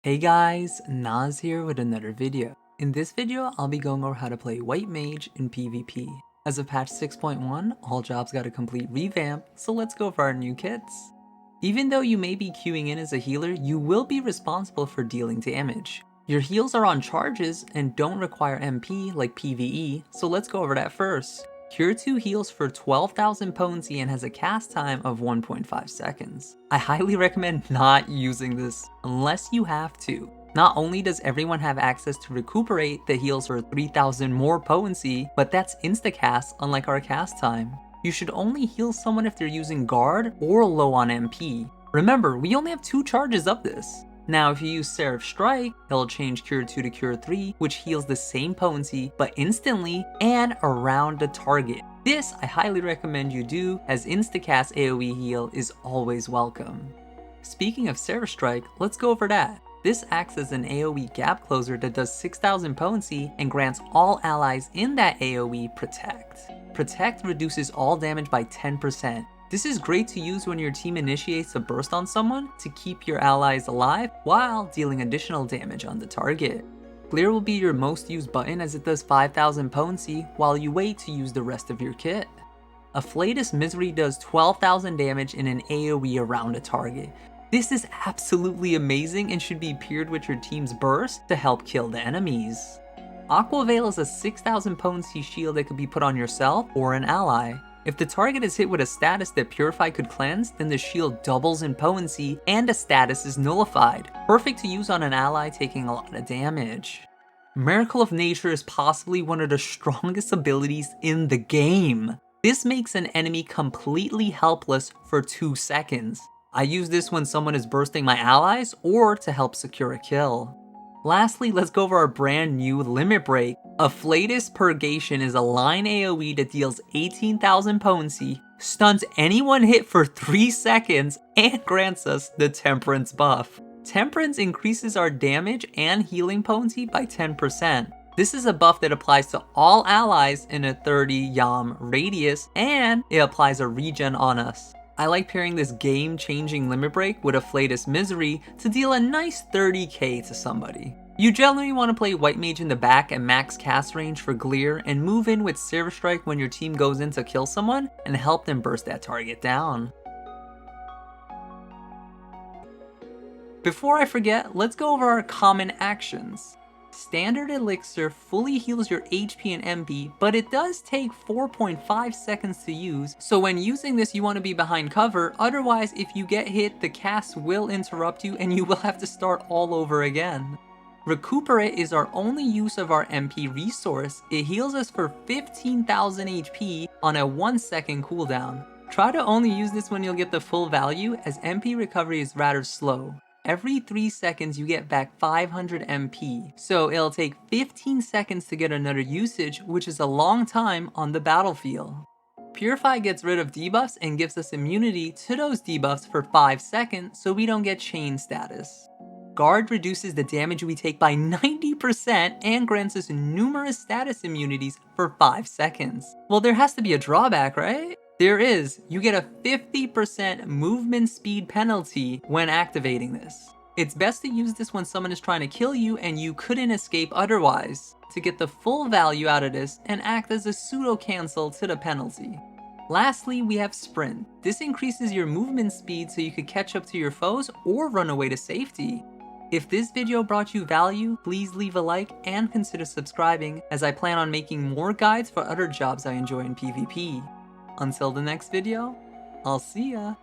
Hey guys, Naz here with another video. In this video, I'll be going over how to play White Mage in PvP. As of patch 6.1, all jobs got a complete revamp, so let's go over our new kits. Even though you may be queuing in as a healer, you will be responsible for dealing damage. Your heals are on charges and don't require MP like PvE, so let's go over that first. Cure 2 heals for 12,000 potency and has a cast time of 1.5 seconds. I highly recommend not using this unless you have to. Not only does everyone have access to Recuperate that heals for 3,000 more potency, but that's insta-cast unlike our cast time. You should only heal someone if they're using guard or low on MP. Remember, we only have 2 charges of this. Now if you use Seraph Strike, it'll change Cure 2 to Cure 3, which heals the same potency, but instantly and around the target. This I highly recommend you do, as Instacast AoE heal is always welcome. Speaking of Seraph Strike, let's go over that. This acts as an AoE gap closer that does 6,000 potency and grants all allies in that AoE Protect. Protect reduces all damage by 10%. This is great to use when your team initiates a burst on someone to keep your allies alive while dealing additional damage on the target. Clear will be your most used button as it does 5,000 potency while you wait to use the rest of your kit. Afflatus Misery does 12,000 damage in an AoE around a target. This is absolutely amazing and should be paired with your team's burst to help kill the enemies. Aqua Veil is a 6,000 potency shield that could be put on yourself or an ally. If the target is hit with a status that Purify could cleanse, then the shield doubles in potency and a status is nullified. Perfect to use on an ally taking a lot of damage. Miracle of Nature is possibly one of the strongest abilities in the game. This makes an enemy completely helpless for 2 seconds. I use this when someone is bursting my allies or to help secure a kill. Lastly, let's go over our brand new Limit Break. Afflatus Purgation is a line AoE that deals 18,000 potency, stuns anyone hit for 3 seconds, and grants us the Temperance buff. Temperance increases our damage and healing potency by 10%. This is a buff that applies to all allies in a 30 yam radius, and it applies a regen on us. I like pairing this game-changing Limit Break with Afflatus Misery to deal a nice 30k to somebody. You generally want to play White Mage in the back at max cast range for Glear and move in with Seraph Strike when your team goes in to kill someone and help them burst that target down. Before I forget, let's go over our common actions. Standard Elixir fully heals your HP and MP, but it does take 4.5 seconds to use, so when using this you want to be behind cover, otherwise if you get hit the cast will interrupt you and you will have to start all over again. Recuperate is our only use of our MP resource. It heals us for 15,000 HP on a 1 second cooldown. Try to only use this when you'll get the full value, as MP recovery is rather slow. Every 3 seconds you get back 500 MP, so it'll take 15 seconds to get another usage, which is a long time on the battlefield. Purify gets rid of debuffs and gives us immunity to those debuffs for 5 seconds so we don't get chain status. Guard reduces the damage we take by 90% and grants us numerous status immunities for 5 seconds. Well, there has to be a drawback, right? There is. You get a 50% movement speed penalty when activating this. It's best to use this when someone is trying to kill you and you couldn't escape otherwise, to get the full value out of this and act as a pseudo cancel to the penalty. Lastly, we have Sprint. This increases your movement speed so you could catch up to your foes or run away to safety. If this video brought you value, please leave a like and consider subscribing, as I plan on making more guides for other jobs I enjoy in PvP. Until the next video, I'll see ya!